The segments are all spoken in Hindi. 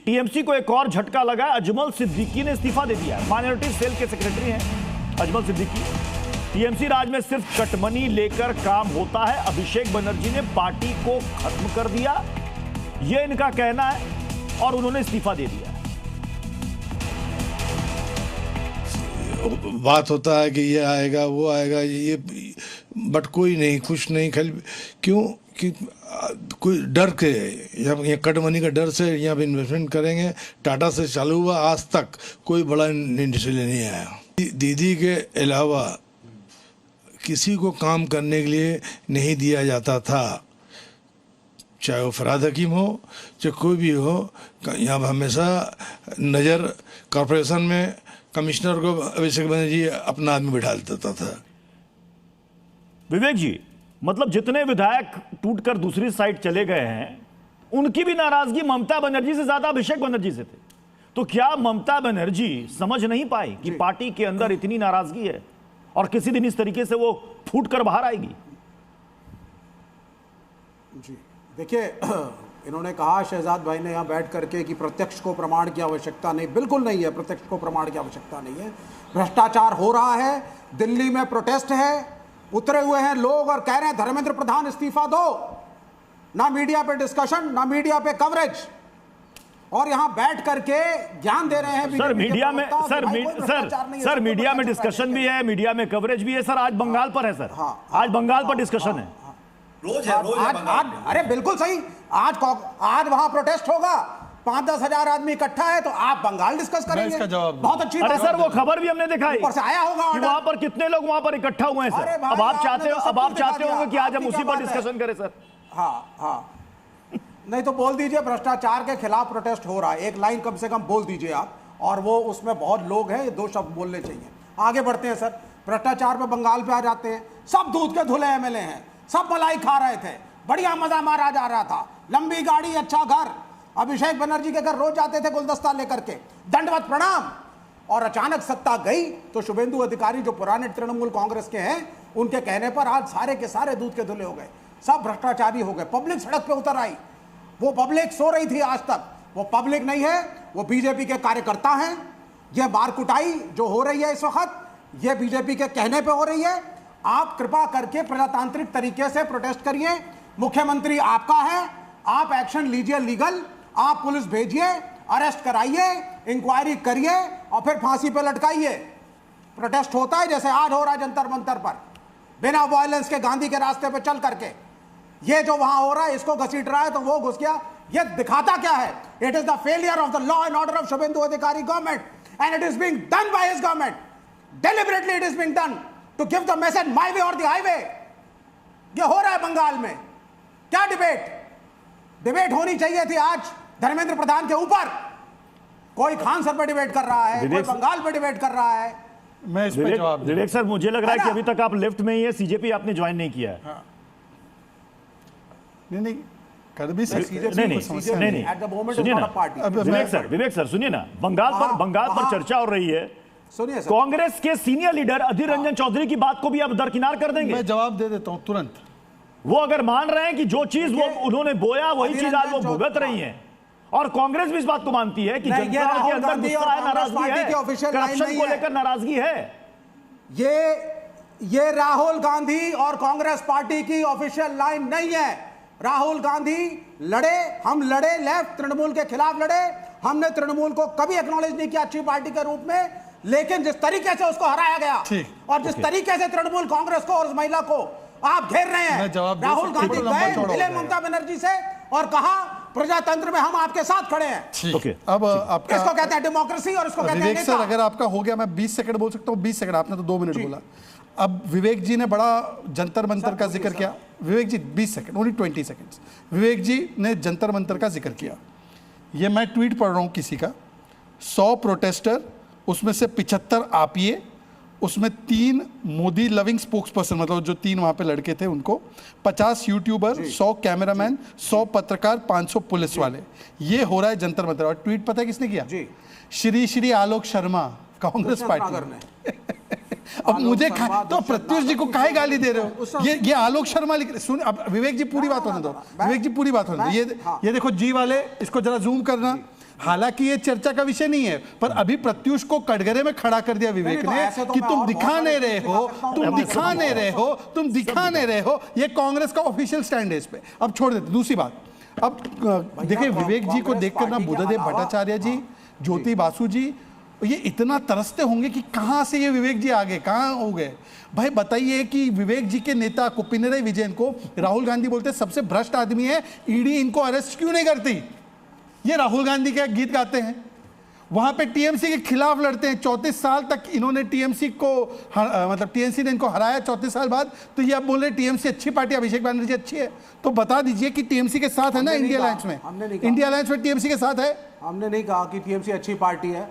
टीएमसी को एक और झटका लगा। अजमल सिद्दीकी ने इस्तीफा दे दिया। माइनॉरिटी सेल के सेक्रेटरी हैं अजमल सिद्दीकी। टीएमसी राज में सिर्फ कटमनी लेकर काम होता है। अभिषेक बनर्जी ने पार्टी को खत्म कर दिया, यह इनका कहना है, और उन्होंने इस्तीफा दे दिया। बात होता है कि ये आएगा वो आएगा, ये बट कोई नहीं, खुश नहीं। खाली क्यों कि कोई डर के, यहाँ कटमनी का डर से यहाँ पे इन्वेस्टमेंट करेंगे। टाटा से चालू हुआ, आज तक कोई बड़ा इंडस्ट्री नहीं आया। दीदी के अलावा किसी को काम करने के लिए नहीं दिया जाता था, चाहे वो फराद हकीम हो चाहे कोई भी हो। यहाँ हमेशा नज़र कॉरपोरेशन में कमिश्नर को अभिषेक बनर्जी अपना आदमी बिठा देता था। विवेक जी, मतलब जितने विधायक टूटकर दूसरी साइड चले गए हैं, उनकी भी नाराजगी ममता बनर्जी से ज्यादा अभिषेक बनर्जी से थे। तो क्या ममता बनर्जी समझ नहीं पाई कि पार्टी के अंदर इतनी नाराजगी है और किसी दिन इस तरीके से वो फूट कर बाहर आएगी? जी देखिए, इन्होंने कहा शहजाद भाई ने यहाँ बैठ करके कि प्रत्यक्ष को प्रमाण की आवश्यकता नहीं। बिल्कुल नहीं है, प्रत्यक्ष को प्रमाण की आवश्यकता नहीं है। भ्रष्टाचार हो रहा है, दिल्ली में प्रोटेस्ट है, उतरे हुए हैं लोग और कह रहे हैं धर्मेंद्र प्रधान इस्तीफा दो। ना मीडिया पे डिस्कशन, ना मीडिया पे कवरेज, और यहाँ बैठ करके ज्ञान दे रहे हैं। सर मीडिया में सर मीडिया में डिस्कशन भी है, मीडिया में कवरेज भी है। सर आज बंगाल पर है सर, आज बंगाल पर डिस्कशन है। रोज आज अरे बिल्कुल सही। आज वहां प्रोटेस्ट होगा, 5-10 हजार आदमी इकट्ठा है, तो आप बंगाल डिस्कस करेंगे। बहुत अच्छी। अरे सर वो खबर भी हमने दिखाई, ऊपर से आया होगा कि वहां पर कितने लोग वहां पर इकट्ठा हुए हैं सर। अब आप चाहते होंगे कि आज हम उसी पर डिस्कशन करें सर। हाँ नहीं तो बोल दीजिए भ्रष्टाचार के खिलाफ प्रोटेस्ट हो रहा है, एक लाइन कम से कम बोल दीजिए आप, और वो उसमें बहुत लोग हैं, ये 2 शब्द बोलने चाहिए। आगे बढ़ते हैं सर, भ्रष्टाचार पे बंगाल पे आ जाते हैं। सब दूध के धुले एमएलए हैं, सब मलाई खा रहे थे, बढ़िया मजा मारा जा रहा था, लंबी गाड़ी अच्छा घर। अभिषेक बनर्जी के घर रोज जाते थे गुलदस्ता लेकर के, दंडवत प्रणाम। और अचानक सत्ता गई तो शुभेंदु अधिकारी जो पुराने तृणमूल कांग्रेस के हैं, उनके कहने पर आज सारे के सारे दूध के धुले हो गए, सब भ्रष्टाचारी हो गए। पब्लिक सड़क पे उतर आई। वो पब्लिक सो रही थी आज तक, वो पब्लिक नहीं है, वो बीजेपी के कार्यकर्ता हैं। ये मार कुटाई जो हो रही है इस वक्त, ये बीजेपी के कहने पे हो रही है। आप कृपा करके प्रजातांत्रिक तरीके से प्रोटेस्ट करिए। मुख्यमंत्री आपका है, आप एक्शन लीजिए लीगल, आप पुलिस भेजिए, अरेस्ट कराइए, इंक्वायरी करिए और फिर फांसी पे लटकाइए। प्रोटेस्ट होता है जैसे आज हो रहा है जंतर मंतर पर, बिना वायलेंस के गांधी के रास्ते पे चल करके। ये जो वहां हो रहा है, इसको घसीट रहा है तो वो घुस गया। ये दिखाता क्या है? It is the failure of the law and order of Suvendu Adhikari government, and it is being done by his government. Deliberately it is being done to give the message my way or the highway. ये हो रहा है बंगाल में। क्या डिबेट होनी चाहिए थी आज धर्मेंद्र प्रधान के ऊपर। कोई खान सर पे डिबेट कर रहा है, कोई बंगाल पे डिबेट कर रहा है। मैं इस पे जवाब विवेक सर, मुझे लग रहा है कि अभी तक आप लेफ्ट में ही है, सीजेपी आपने ज्वाइन नहीं किया है। हाँ। नहीं कर भी नहीं सुनिए ना विवेक सर सुनिए ना, बंगाल पर चर्चा हो रही है। सुनिए सर, कांग्रेस के सीनियर लीडर अधीर रंजन चौधरी की बात को भी अब दरकिनार कर देंगे। मैं जवाब दे देता हूं तुरंत। वो अगर मान रहे हैं कि जो चीज वो उन्होंने बोया वही चीज आज वो भुगत रही है, और कांग्रेस भी इस बात को मानती है कि जनता के अंदर गुस्सा है, नाराजगी है, करप्शन को लेकर नाराजगी है। ये राहुल गांधी और कांग्रेस पार्टी की ऑफिशियल लाइन नहीं है। राहुल गांधी लड़े, हम लड़े, लेफ्ट तृणमूल के खिलाफ लड़े। हमने तृणमूल को कभी एक्नॉलेज नहीं किया अच्छी पार्टी के रूप में, लेकिन जिस तरीके से उसको हराया गया और जिस तरीके से तृणमूल कांग्रेस को और उस महिला को आप घेर रहे हैं, राहुल गांधी गए मिले ममता बनर्जी से और कहा प्रजातंत्र में हम आपके साथ खड़े हैं। अब आपका इसको कहते हैं डेमोक्रेसी और इसको कहते हैं विवेक सर, अगर आपका हो गया, मैं 20 सेकंड बोल सकता हूँ। 20 सेकंड, आपने तो 2 मिनट बोला। अब विवेक जी ने बड़ा जंतर मंतर का जिक्र किया। विवेक जी 20 सेकंड, ओनली 20 सेकंड्स। विवेक जी ने जंतर मंतर का जिक्र किया। ये मैं ट्वीट पढ़ रहा हूँ किसी का, 100 प्रोटेस्टर, उसमें से 75 आपिए, उसमें 3 मोदी लविंग स्पोक्स पर्सन, मतलब जो 3 वहाँ पे लड़के थे उनको, 50 यूट्यूबर, 100 कैमरामैन, 100 पत्रकार, 500 पुलिस वाले। ये हो रहा है जंतर मंतर। और ट्वीट पता है किसने किया? श्री आलोक शर्मा, कांग्रेस पार्टी। अब मुझे तो प्रत्युष जी को काहे गाली दे रहे हो? ये आलोक शर्मा लिख, सुन अब विवेक जी पूरी बात होने दो, विवेक जी पूरी बात होने दो। ये देखो जी वाले, इसको जरा जूम करना। हालांकि ये चर्चा का विषय नहीं है, पर अभी प्रत्युष को कटघरे में खड़ा कर दिया विवेक नहीं, तो ने ऐसे तो कि मैं तुम और दिखा बहुत नहीं सारी रहे चीजें हो, दिखा सकता हूं। तुम दिखा नहीं रहे हो, तुम दिखा नहीं रहे हो। ये कांग्रेस का ऑफिशियल स्टैंड है इस पे। अब छोड़ देते। दूसरी बात, अब देखिए विवेक जी को देखकर ना बुद्धदेव भट्टाचार्य जी, ज्योति बासु जी ये इतना तरसते होंगे कि कहां से ये विवेक जी आ गए, कहां हो गए। भाई बताइए कि विवेक जी के नेता को पिनराई विजयन को राहुल गांधी बोलते सबसे भ्रष्ट आदमी है, ईडी इनको अरेस्ट क्यों नहीं करती? ये राहुल गांधी के गीत गाते हैं, वहां पे टीएमसी के खिलाफ लड़ते हैं। 34 साल तक इन्होंने टीएमसी को मतलब टीएमसी ने इनको हराया 34 साल बाद, तो ये अब बोल रहे टीएमसी अच्छी पार्टी, अभिषेक बनर्जी अच्छी है। तो बता दीजिए कि टीएमसी के साथ है ना इंडिया अलायंस में? इंडिया अलायंस में टीएमसी के साथ है। हमने नहीं कहा कि टीएमसी अच्छी पार्टी है।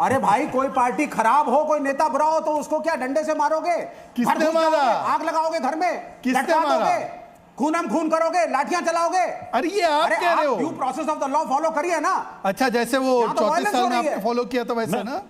अरे भाई कोई पार्टी खराब हो, कोई नेता बुरा हो, तो उसको क्या डंडे से मारोगे? किसने मारा? आग लगाओगे घर में? किसने मारा? खून हम खून करोगे, लाठियां चलाओगे? अरे ये आप कह रहे हो। Due process of the law follow करिए ना। अच्छा, जैसे वो यहाँ तो 34 violence साल हो में रही आपने है। फॉलो किया था वैसा ना?